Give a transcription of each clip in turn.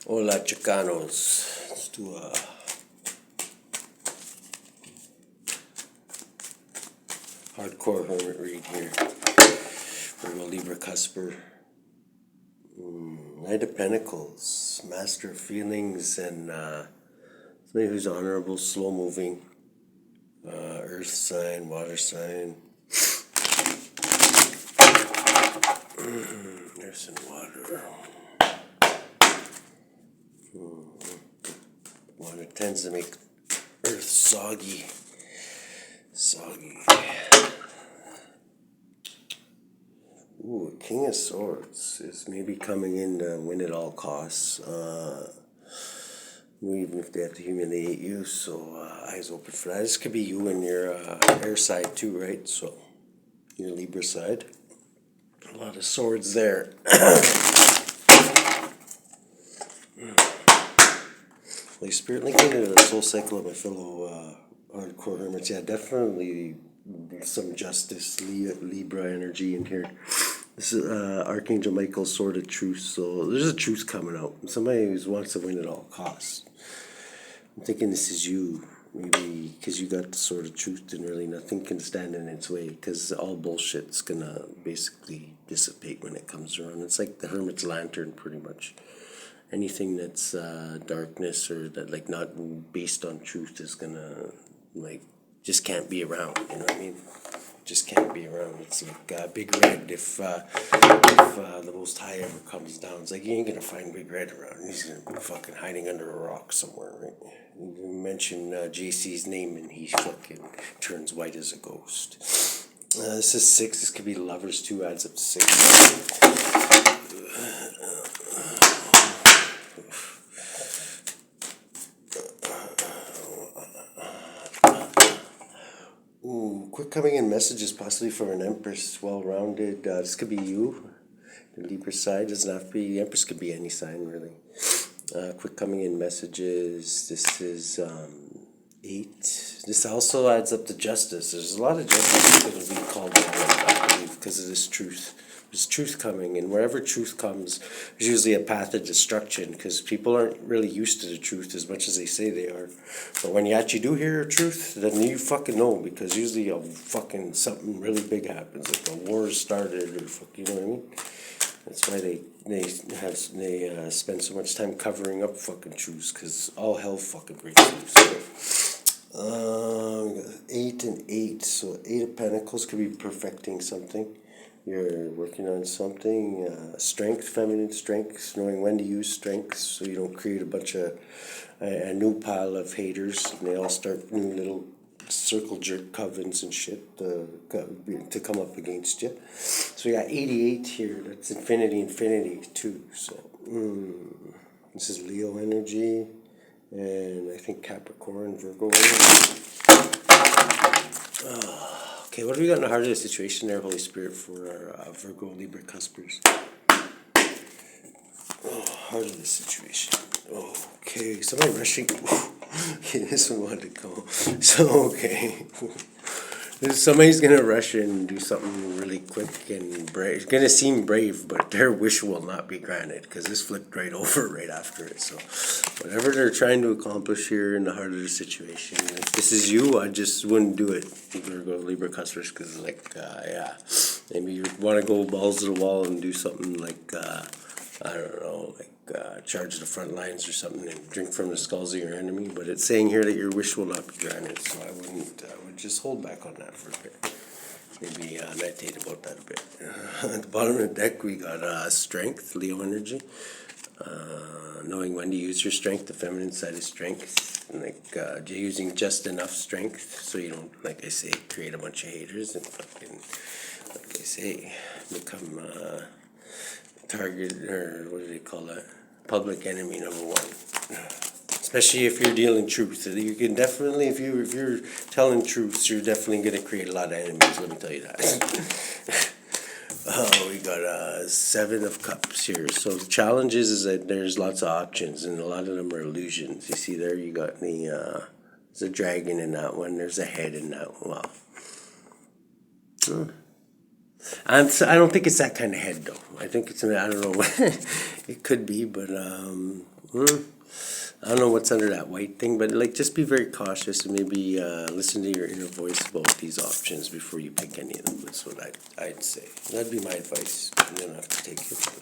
Hola Chicanos. Let's do a hardcore hermit read here. Virgo Libra Cusper. Knight of Pentacles, Master of Feelings, and somebody who's honorable, slow moving. Earth sign, water sign. Earth and water. Water tends to make earth soggy. Ooh, King of Swords is maybe coming in to win at all costs. Even if they have to humiliate you, so eyes open for that. This could be you and your air side too, right? So your Libra side. A lot of swords there. Holy Spirit, linking into the soul cycle of my fellow hardcore hermits. Yeah, definitely some justice, Libra energy in here. This is Archangel Michael's Sword of Truth. So there's a truth coming out. Somebody who wants to win at all costs. I'm thinking this is you. Maybe because you got the Sword of Truth and really nothing can stand in its way. Because all bullshit's going to basically dissipate when it comes around. It's like the Hermit's Lantern pretty much. Anything that's darkness or that like not based on truth is going to like just can't be around. You know what I mean? Just can't be around. It's like Big Red. If the Most High ever comes down, it's like you ain't gonna find Big Red around. He's gonna be fucking hiding under a rock somewhere, right? You mention JC's name and he fucking turns white as a ghost. This is 6. This could be lovers too. Adds up to 6. Quick coming in messages, possibly from an Empress, well-rounded. This could be you, the Libra side. Doesn't have to be. The Empress could be any sign, really. Quick coming in messages. This is 8. This also adds up to justice. There's a lot of justice that will be called out, I believe, because of this truth. There's truth coming, and wherever truth comes, there's usually a path of destruction, because people aren't really used to the truth as much as they say they are. But when you actually do hear a truth, then you fucking know, because usually something really big happens, like a war started, or you know what I mean? That's why they spend so much time covering up fucking truths, because all hell fucking breaks loose. So, 8 and 8. So 8 of Pentacles could be perfecting something. You're working on something. Strength, feminine strength, knowing when to use strength so you don't create a new pile of haters and they all start new little circle jerk covens and shit to come up against you. So we got 88 here. That's infinity too. So this is Leo energy, and I think Capricorn, Virgo energy. Okay, what have we got in the heart of the situation there, Holy Spirit, for our Virgo Libra Cuspers? Heart of the situation. Okay, somebody rushing. Okay, this one wanted to go. So, okay. Somebody's going to rush in and do something really quick and brave. It's going to seem brave, but their wish will not be granted, because this flipped right over right after it. So, whatever they're trying to accomplish here in the heart of the situation, if this is you, I just wouldn't do it. Virgo Libra Cuspers, because, yeah. Maybe you want to go balls to the wall and do something like, I don't know, charge the front lines or something and drink from the skulls of your enemy. But it's saying here that your wish will not be granted, so I would just hold back on that for a bit. Maybe meditate about that a bit. At the bottom of the deck, we got strength, Leo energy. Knowing when to use your strength, the feminine side is strength. And using just enough strength so you don't, like I say, create a bunch of haters and fucking, like I say, become target, or what do they call that? Public enemy number 1. Especially if you're dealing truth. You can definitely, if you're telling truths, you're definitely going to create a lot of enemies, let me tell you that. We got 7 of Cups here. So the challenge is that there's lots of options, and a lot of them are illusions. You see there, you got there's a dragon in that one, there's a head in that one. Wow. I don't think it's that kind of head, though. I think it's, I don't know, it could be, but I don't know what's under that white thing, but like just be very cautious and maybe listen to your inner voice about these options before you pick any of them. That's what I'd say. That'd be my advice. You don't have to take it.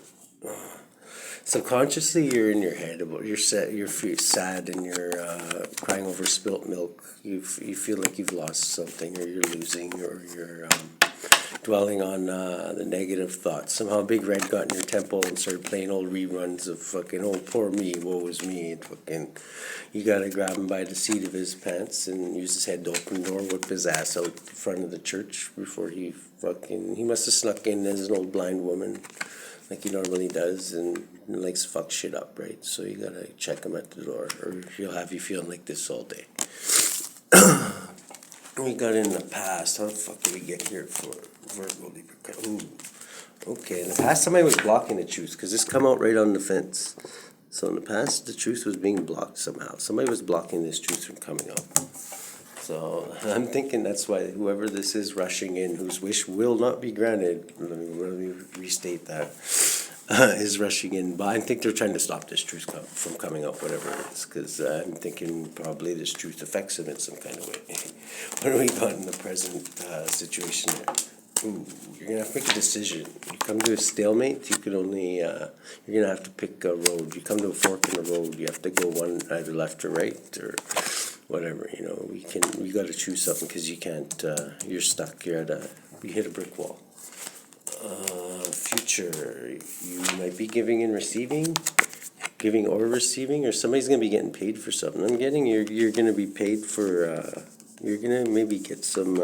Subconsciously, you're in your head about you're sad and you're crying over spilt milk. You feel like you've lost something, or you're losing, or you're dwelling on the negative thoughts. Somehow Big Red got in your temple and started playing old reruns of fucking, oh, poor me, woe is me. And fucking, you gotta grab him by the seat of his pants and use his head to open the door, whip his ass out in front of the church before he must have snuck in as an old blind woman like he normally does and likes to fuck shit up, right? So you gotta check him at the door, or he'll have you feeling like this all day. We got in the past. How the fuck did we get here for Virgo Libra? Ooh. Okay, in the past somebody was blocking the truth, because this come out right on the fence. So in the past, the truth was being blocked somehow. Somebody was blocking this truth from coming out. So I'm thinking that's why whoever this is rushing in, whose wish will not be granted, let me restate that, is rushing in. But I think they're trying to stop this truth from coming out, whatever it is, because I'm thinking probably this truth affects them in some kind of way. What do we got in the present situation here? Ooh, you're going to have to make a decision. You come to a stalemate, you can only, you're going to have to pick a road. You come to a fork in the road, you have to go one either left or right, or whatever, you know. We got to choose something, because you can't, you're stuck, you hit a brick wall. Future, you might be giving or receiving, or somebody's going to be getting paid for something. I'm getting you're going to be paid for, you're going to maybe get some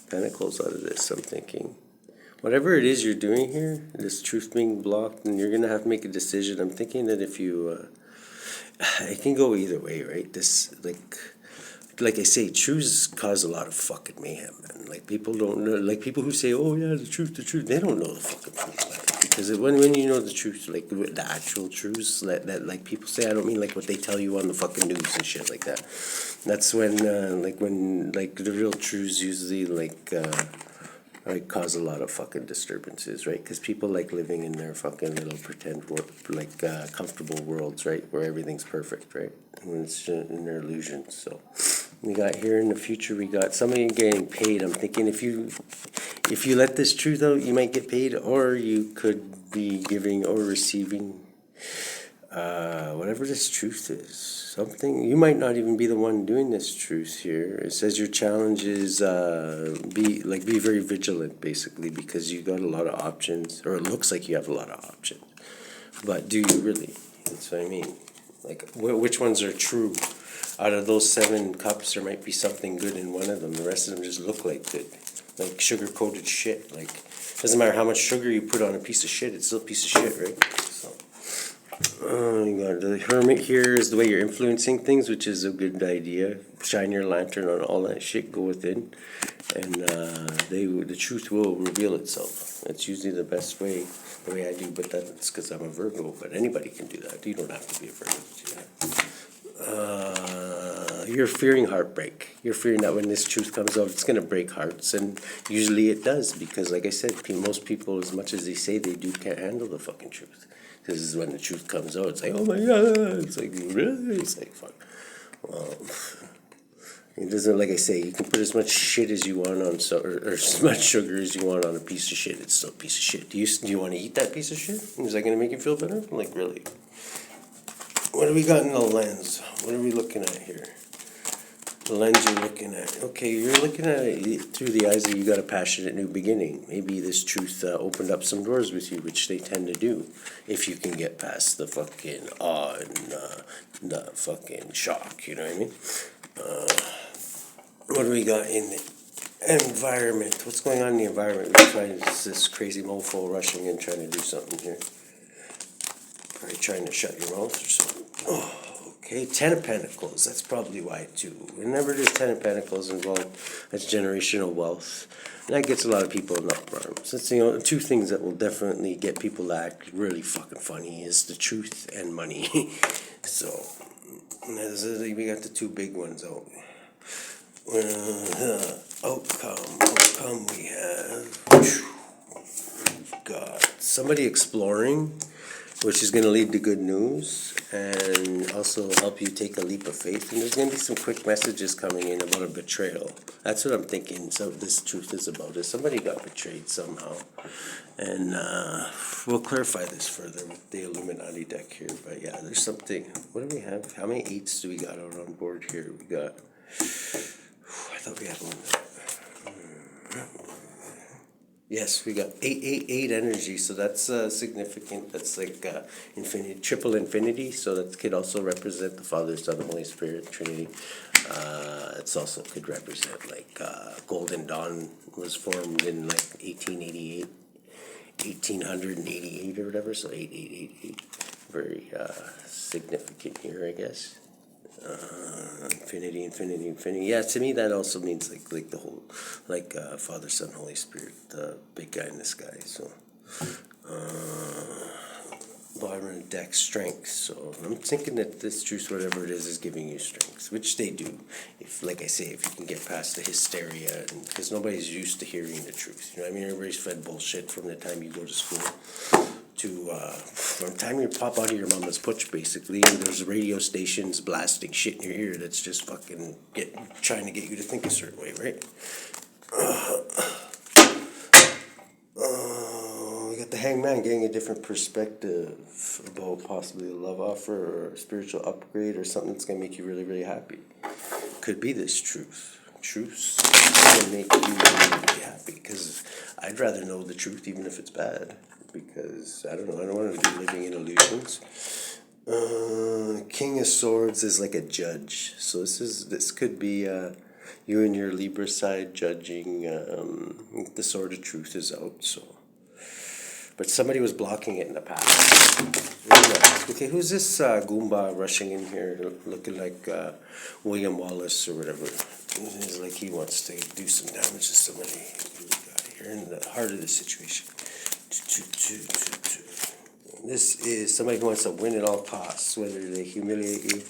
pentacles out of this, I'm thinking. Whatever it is you're doing here, this truth being blocked, and you're going to have to make a decision. I'm thinking that if you, it can go either way, right? This, like I say, truths cause a lot of fucking mayhem, man. Like, people don't know, like, people who say, oh yeah, the truth, they don't know the fucking truth, man. Because when you know the truth, like the actual truths that like people say, I don't mean like what they tell you on the fucking news and shit like that. That's when the real truths usually like cause a lot of fucking disturbances, right? Because people like living in their fucking little pretend comfortable worlds, right, where everything's perfect, right? When it's in their illusions. So we got here in the future, we got somebody getting paid. I'm thinking if you let this truth out, you might get paid, or you could be giving or receiving whatever this truth is. Something, you might not even be the one doing this truth here. It says your challenge is be very vigilant, basically, because you got a lot of options, or it looks like you have a lot of options. But do you really? That's what I mean. Like, which ones are true? Out of those 7 cups, there might be something good in one of them. The rest of them just look like good, like sugar-coated shit. Like, doesn't matter how much sugar you put on a piece of shit, it's still a piece of shit, right? So, you got the Hermit here is the way you're influencing things, which is a good idea. Shine your lantern on all that shit, go within, and the truth will reveal itself. That's usually the best way, the way I do, but that's because I'm a Virgo, but anybody can do that. You don't have to be a Virgo to do that. You're fearing heartbreak. You're fearing that when this truth comes out, it's going to break hearts, and usually it does, because like I said, most people, as much as they say they do, can't handle the fucking truth. Because when the truth comes out, it's like, oh my god, it's like, really? It's like, fuck. Well, it doesn't, like I say, you can put as much shit as you want on, or as much sugar as you want on a piece of shit. It's still a piece of shit. Do you want to eat that piece of shit? Is that going to make you feel better? Like, really? What do we got in the lens? What are we looking at here? The lens you're looking at. Okay, you're looking at it through the eyes that you got a passionate new beginning. Maybe this truth opened up some doors with you, which they tend to do, if you can get past the fucking awe and the fucking shock, you know what I mean? What do we got in the environment? What's going on in the environment? We're trying this crazy mofo rushing in, trying to do something here. Probably trying to shut your mouth or something. Oh. Okay, 10 of Pentacles, that's probably why too. Whenever there's 10 of Pentacles involved, that's generational wealth. And that gets a lot of people in uproars. That's, you know, 2 things that will definitely get people to act really fucking funny is the truth and money. So, we got the 2 big ones out. Outcome we have. Got somebody exploring. which is going to lead to good news and also help you take a leap of faith. And there's going to be some quick messages coming in about a betrayal. That's what I'm thinking. So this truth is about is somebody got betrayed somehow, and we'll clarify this further with the Illuminati deck here. But yeah, there's something. What do we have? How many eights do we got out on board here? We got. I thought we had one. Yes, we got 888 energy, so that's significant. That's like infinity, triple infinity. So that could also represent the Father, Son, Holy Spirit, Trinity. It's also could represent like Golden Dawn was formed in like 1888, 1888 or whatever. So 8888, very significant here, I guess. Infinity. Yeah, to me that also means like the whole, like Father, Son, Holy Spirit, the big guy in the sky. So, bottom deck strength. So I'm thinking that this truth, whatever it is giving you strength, which they do. If, like I say, if you can get past the hysteria, and because nobody's used to hearing the truth. You know what I mean? Everybody's fed bullshit from the time you go to school to from the time you pop out of your mama's putch, basically. There's radio stations blasting shit in your ear that's just fucking trying to get you to think a certain way, right? We got the hangman getting a different perspective about possibly a love offer or a spiritual upgrade or something that's gonna make you really, really happy. Could be this truth. Truths can make you really, really happy, because I'd rather know the truth even if it's bad. Because I don't know, I don't want to be living in illusions. King of Swords is like a judge, so this could be you and your Libra side judging. The sword of truth is out, so. But somebody was blocking it in the past. Okay, who's this Goomba rushing in here, looking like William Wallace or whatever? It's like he wants to do some damage to somebody. Who we got here in the heart of the situation. This is somebody who wants to win at all costs, whether they humiliate you,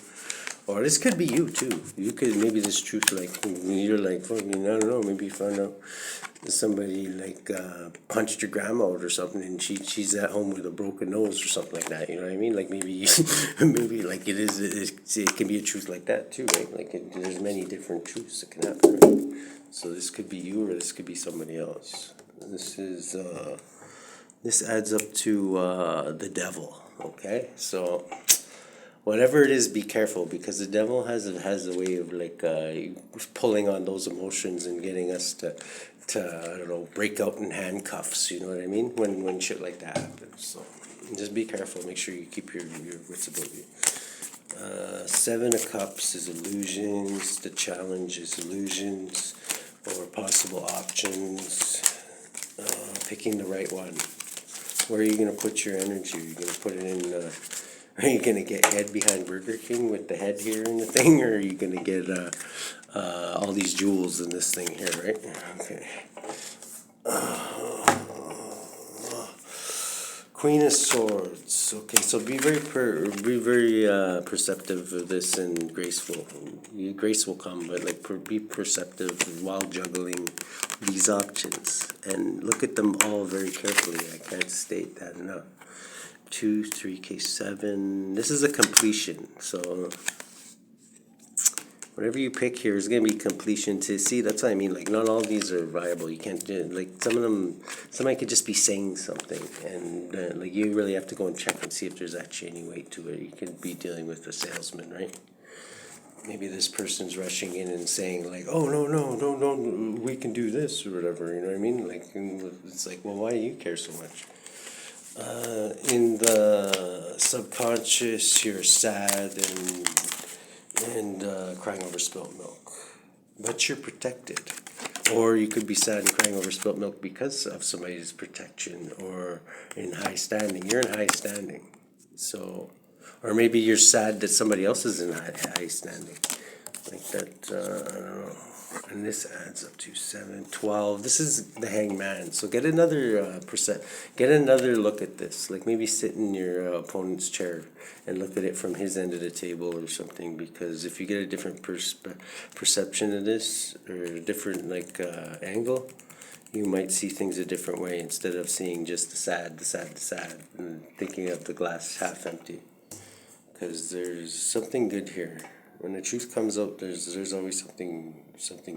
or this could be you too. You could, maybe this truth, like you're like, fucking, I don't know, maybe you found out somebody like punched your grandma out or something, and she's at home with a broken nose or something like that. You know what I mean? Like maybe maybe like it can be a truth like that too, right? Like there's many different truths that can happen, right? So this could be you, or this could be somebody else. This adds up to the devil, okay? So whatever it is, be careful, because the devil has a way of like pulling on those emotions and getting us to I don't know, break out in handcuffs, you know what I mean? When shit like that happens. So just be careful, make sure you keep your wits about you. Seven of Cups is illusions, the challenge is illusions or possible options. Picking the right one. Where are you going to put your energy? Are you going to put it in, are you going to get head behind Burger King with the head here in the thing? Or are you going to get all these jewels in this thing here, right? Okay. Queen of Swords. Okay, so be very perceptive of this and graceful. Grace will come, but like be perceptive while juggling these options and look at them all very carefully. I can't state that enough. 2, 3, case 7. This is a completion, so whatever you pick here is going to be completion to see. That's what I mean. Like, not all these are viable. You can't do, like, some of them, somebody could just be saying something, and like you really have to go and check and see if there's actually any weight to it. You could be dealing with a salesman, right? Maybe this person's rushing in and saying like, oh, no, we can do this or whatever, you know what I mean? Like, it's like, well, why do you care so much? In the subconscious, you're sad and crying over spilt milk, but you're protected. Or you could be sad and crying over spilt milk because of somebody's protection or in high standing. You're in high standing, so, or maybe you're sad that somebody else is in high standing, like that. I don't know. And this adds up to 7, 12. This is the hangman. So get another get another look at this. Like maybe sit in your opponent's chair and look at it from his end of the table or something. Because if you get a different perception of this or a different like angle, you might see things a different way instead of seeing just the sad, and thinking of the glass half empty. Because there's something good here. When the truth comes out, there's always something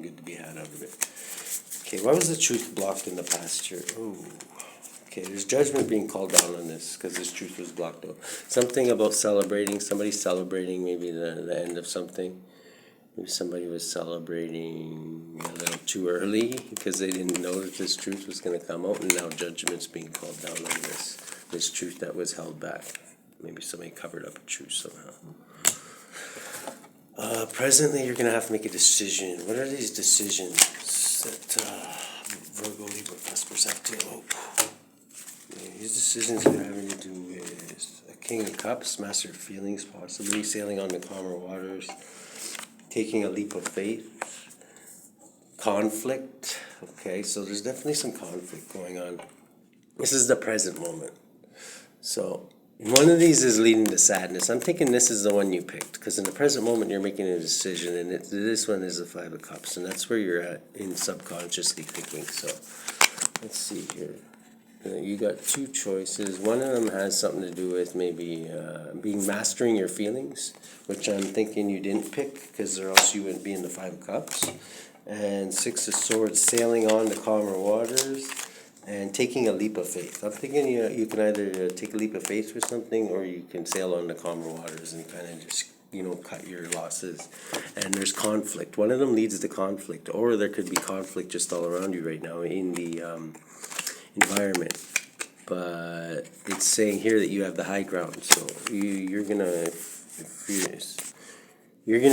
good to be had out of it. Okay, why was the truth blocked in the past here? Oh, okay, there's judgment being called down on this because this truth was blocked out. Something about celebrating, somebody celebrating maybe the end of something. Maybe somebody was celebrating a little too early because they didn't know that this truth was going to come out, and now judgment's being called down on this truth that was held back. Maybe somebody covered up a truth somehow. Presently, you're going to have to make a decision. What are these decisions that Virgo, Libra, Vespers have to? Oh, these decisions are having to do with a King of Cups, Master of Feelings, possibly sailing on the calmer waters, taking a leap of faith, conflict. Okay, so there's definitely some conflict going on. This is the present moment. So one of these is leading to sadness. I'm thinking this is the one you picked because in the present moment you're making a decision, and this one is the Five of Cups, and that's where you're at in subconsciously thinking. So let's see here. You got two choices. One of them has something to do with maybe mastering your feelings, which I'm thinking you didn't pick because or else you wouldn't be in the Five of Cups. And Six of Swords, sailing on to calmer waters and taking a leap of faith. I'm thinking you can either take a leap of faith for something, or you can sail on to calmer waters and kind of just cut your losses. And there's conflict. One of them leads to conflict, or there could be conflict just all around you right now in the environment. But it's saying here that you have the high ground, so you're gonna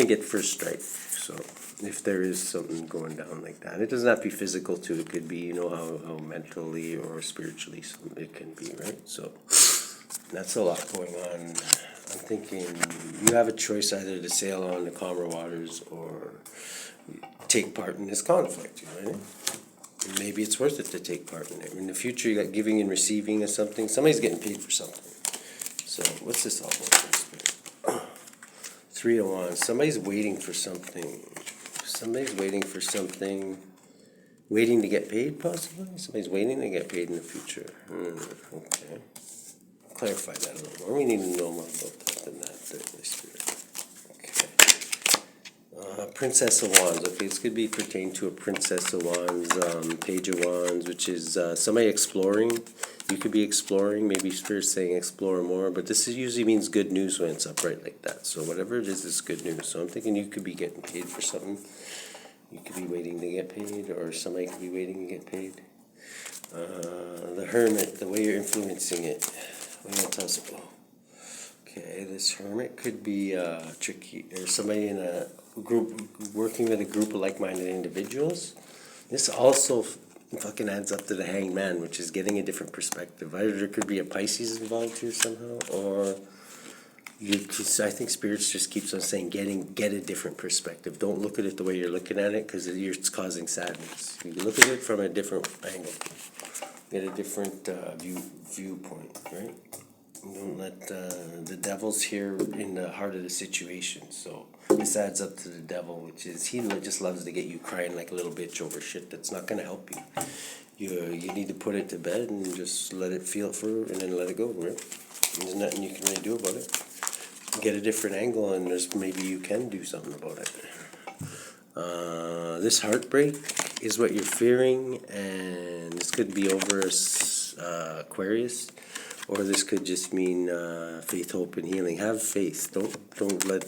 get first strike. So if there is something going down like that, it doesn't have to be physical too. It could be how mentally or spiritually it can be, right? So that's a lot going on. I'm thinking you have a choice either to sail on the calmer waters or take part in this conflict, right? Maybe it's worth it to take part in it. In the future, you got giving and receiving of something. Somebody's getting paid for something. So what's this all about? 3 of Wands. Somebody's waiting for something. Somebody's waiting for something. Waiting to get paid, possibly? Somebody's waiting to get paid in the future. Okay. Clarify that a little more. We need to know more about that than that. Princess of Wands. Okay, this could be pertain to a Princess of Wands, Page of Wands, which is somebody exploring. You could be exploring. Maybe Spirit's saying explore more, but this usually means good news when it's upright like that. So whatever it is good news. So I'm thinking you could be getting paid for something. You could be waiting to get paid, or somebody could be waiting to get paid. The Hermit, the way you're influencing it. What do you tell us about? Okay, this Hermit could be tricky, or somebody in a group, working with a group of like-minded individuals. This also fucking adds up to the Hanged Man, which is getting a different perspective. Either there could be a Pisces involved here somehow, or I think Spirits just keeps on saying get a different perspective. Don't look at it the way you're looking at it, because it's causing sadness. You look at it from a different angle. Get a different viewpoint, right? Don't let the devil's here in the heart of the situation. So this adds up to the devil, which is he just loves to get you crying like a little bitch over shit that's not going to help you. You need to put it to bed and just let it feel it for, and then let it go, right? There's nothing you can really do about it. Get a different angle, and maybe you can do something about it. This heartbreak is what you're fearing, and this could be over Aquarius. Or this could just mean faith, hope, and healing. Have faith. Don't let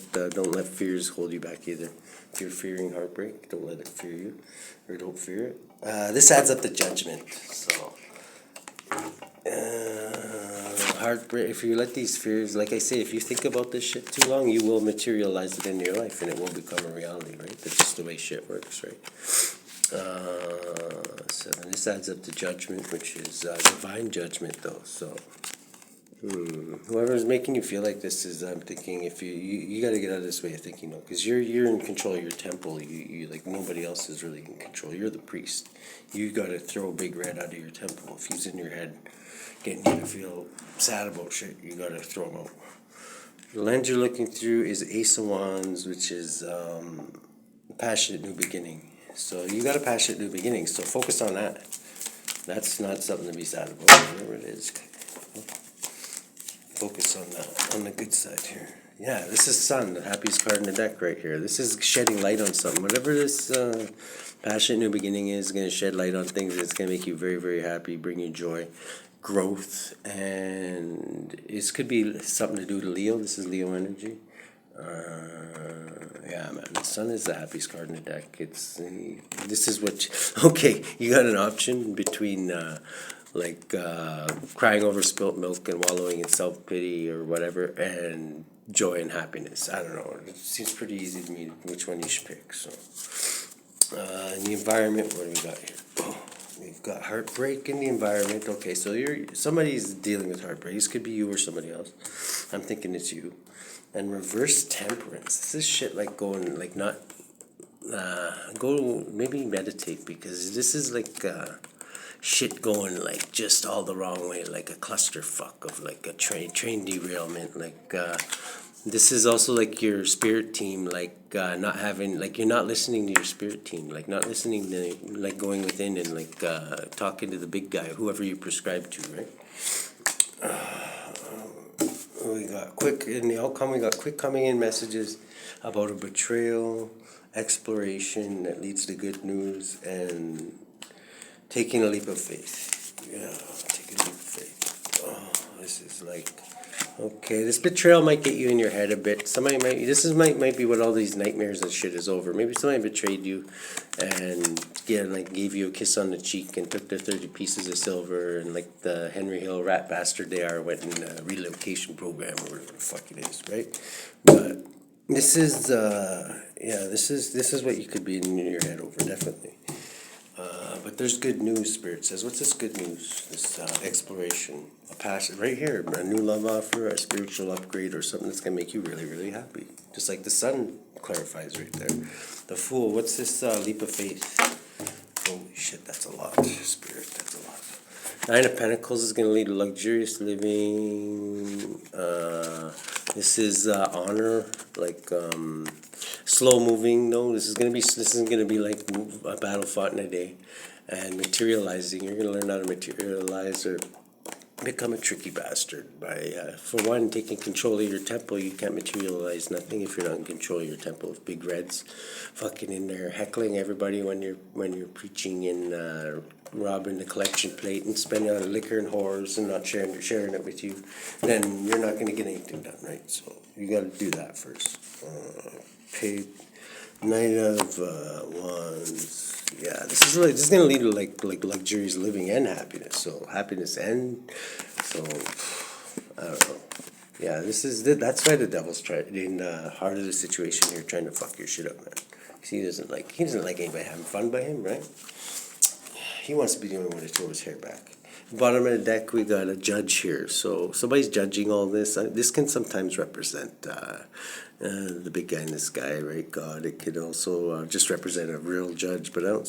fears hold you back either. If you're fearing heartbreak, don't let it fear you, or don't fear it. This adds up to judgment. So heartbreak. If you let these fears, like I say, if you think about this shit too long, you will materialize it in your life, and it will become a reality. Right? That's just the way shit works, right? 7. This adds up to judgment, which is divine judgment, though. So, whoever's making you feel like this is, I'm thinking, if you got to get out of this way of thinking, though, because you're in control of your temple. You like nobody else is really in control. You're the priest. You got to throw a big red out of your temple. If he's in your head, getting you to feel sad about shit, you got to throw him out. The lens you're looking through is Ace of Wands, which is passionate new beginning. So you got a passionate new beginning, so focus on that. That's not something to be sad about, whatever it is. Focus on the good side here. Yeah, this is Sun, the happiest card in the deck right here. This is shedding light on something. Whatever this passionate new beginning is going to shed light on things. It's going to make you very, very happy, bring you joy, growth, and this could be something to do to Leo. This is Leo energy. Yeah, man, the Sun is the happiest card in the deck. This is what, okay, you got an option between crying over spilt milk and wallowing in self-pity or whatever, and joy and happiness. I don't know, it seems pretty easy to me which one you should pick. So in the environment, what do we got here? Oh, we've got heartbreak in the environment. Okay, so somebody's dealing with heartbreak. This could be you or somebody else. I'm thinking it's you. And reverse temperance. This is shit like going, like not, go, maybe meditate, because this is like shit going like just all the wrong way, like a clusterfuck of like a train derailment. Like this is also like your spirit team, like not having, like you're not listening to your spirit team, like not listening to, like going within and like talking to the big guy, whoever you prescribe to, right? We got quick in the outcome. We got quick coming in messages about a betrayal, exploration that leads to good news, and taking a leap of faith. Yeah, taking a leap of faith. Oh, this is like, okay, this betrayal might get you in your head a bit. Somebody might be what all these nightmares and shit is over. Maybe somebody betrayed you and gave you a kiss on the cheek and took their 30 pieces of silver, and like the Henry Hill rat bastard they are, went in a relocation program or whatever the fuck it is, right? But this is this is what you could be in your head over, definitely. But there's good news, Spirit says. What's this good news? This exploration, a passion, right here, a new love offer, a spiritual upgrade, or something that's going to make you really, really happy. Just like the Sun clarifies right there. The Fool, what's this leap of faith? Holy shit, that's a lot, Spirit, that's a lot. Nine of Pentacles is going to lead to luxurious living. This is honor, like slow moving. No, this isn't gonna be like a battle fought in a day. And materializing, you're gonna learn how to materialize or become a tricky bastard by for one, taking control of your temple. You can't materialize nothing if you're not in control of your temple. With big reds fucking in there heckling everybody when you're preaching and robbing the collection plate and spending on liquor and whores and not sharing it with you, then you're not gonna get anything done, right? So you gotta do that first. Paid Knight of Wands. Yeah, this is gonna lead to like luxurious living and happiness. So happiness and so I don't know. Yeah, that's why the devil's trying in the heart of the situation here, trying to fuck your shit up, man. 'Cause he doesn't like anybody having fun by him, right? He wants to be the only one to throw his hair back. Bottom of the deck, we got a judge here. So somebody's judging all this. This can sometimes represent the big guy in the sky, right? God. It could also just represent a real judge. But I don't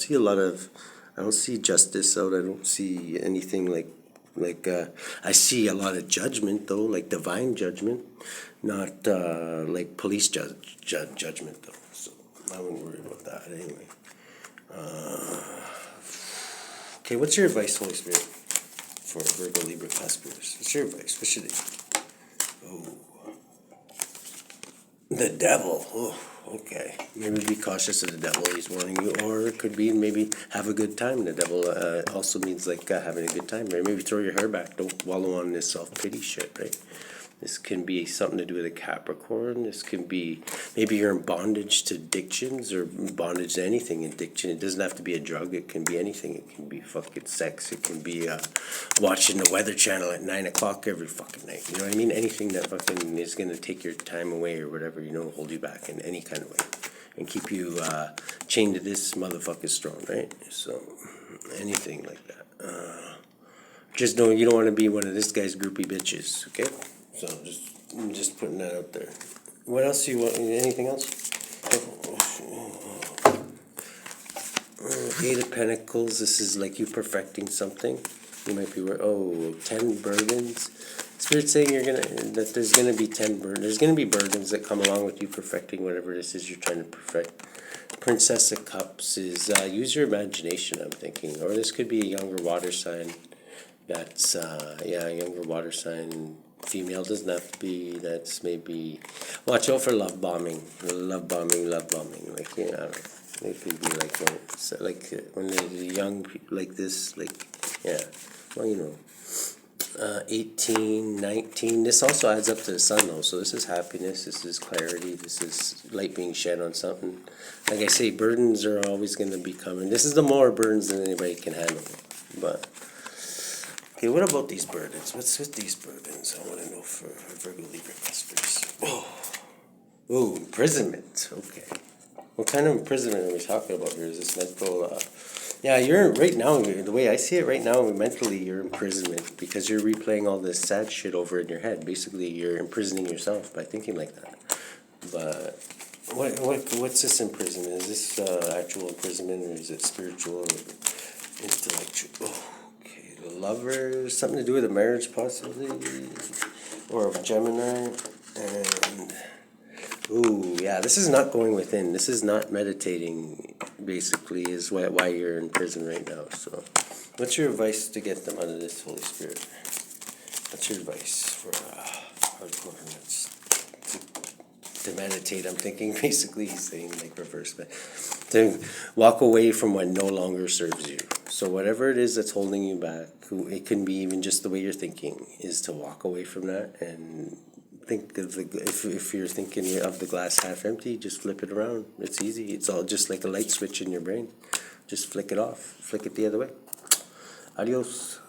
see justice out. I don't see anything like I see a lot of judgment though, like divine judgment, not like police judgment though. So I wouldn't worry about that anyway. Okay, what's your advice, Holy Spirit, for Virgo, Libra, Caspers? What's your advice? What should they? Oh, the devil. Oh, okay. Maybe be cautious of the devil. He's warning you, or it could be maybe have a good time. The devil also means like having a good time, right? Maybe throw your hair back. Don't wallow on this self-pity shit, right? This can be something to do with a Capricorn. This can be maybe you're in bondage to addictions or bondage to anything addiction. It doesn't have to be a drug. It can be anything. It can be fucking sex. It can be watching the Weather Channel at 9 o'clock every fucking night. You know what I mean? Anything that fucking is going to take your time away or whatever, hold you back in any kind of way. And keep you chained to this motherfucker's throne, right? So anything like that. Just know you don't want to be one of this guy's groupie bitches, okay? So I'm just putting that out there. What else do you want? Anything else? Eight of Pentacles. This is like you perfecting something. You might be 10 burdens. Spirit's saying that there's gonna be 10 burdens. There's gonna be burdens that come along with you perfecting whatever this is you're trying to perfect. Princess of Cups is use your imagination, I'm thinking. Or this could be a younger water sign. That's, yeah, a younger water sign. Female doesn't have to be. That's maybe. Watch out for love bombing. Love bombing, love bombing. Like, yeah, I don't know. It could be like when, so like when there's young people like this, like, yeah. Well, you know. 18, 19. This also adds up to the sun, though. So this is happiness. This is clarity. This is light being shed on something. Like I say, burdens are always going to be coming. This is the more burdens than anybody can handle. But okay, what about these burdens? What's with these burdens? I want to know for Virgo Libra clusters. Oh, imprisonment. Okay. What kind of imprisonment are we talking about here? Is this mental? Yeah, you're right now. The way I see it right now, mentally, you're imprisonment because you're replaying all this sad shit over in your head. Basically, you're imprisoning yourself by thinking like that. But what's this imprisonment? Is this actual imprisonment, or is it spiritual, or intellectual? Oh, okay, the lovers, something to do with a marriage, possibly, or a Gemini, and. Ooh, yeah, this is not going within. This is not meditating, basically, is why you're in prison right now. So, what's your advice to get them out of this, Holy Spirit? What's your advice for hardcore hermits to meditate? I'm thinking, basically, he's saying, like, reverse, but to walk away from what no longer serves you. So, whatever it is that's holding you back, it can be even just the way you're thinking, is to walk away from that and think of the, if you're thinking of the glass half empty, just flip it around. It's easy. It's all just like a light switch in your brain. Just flick it off. Flick it the other way. Adios.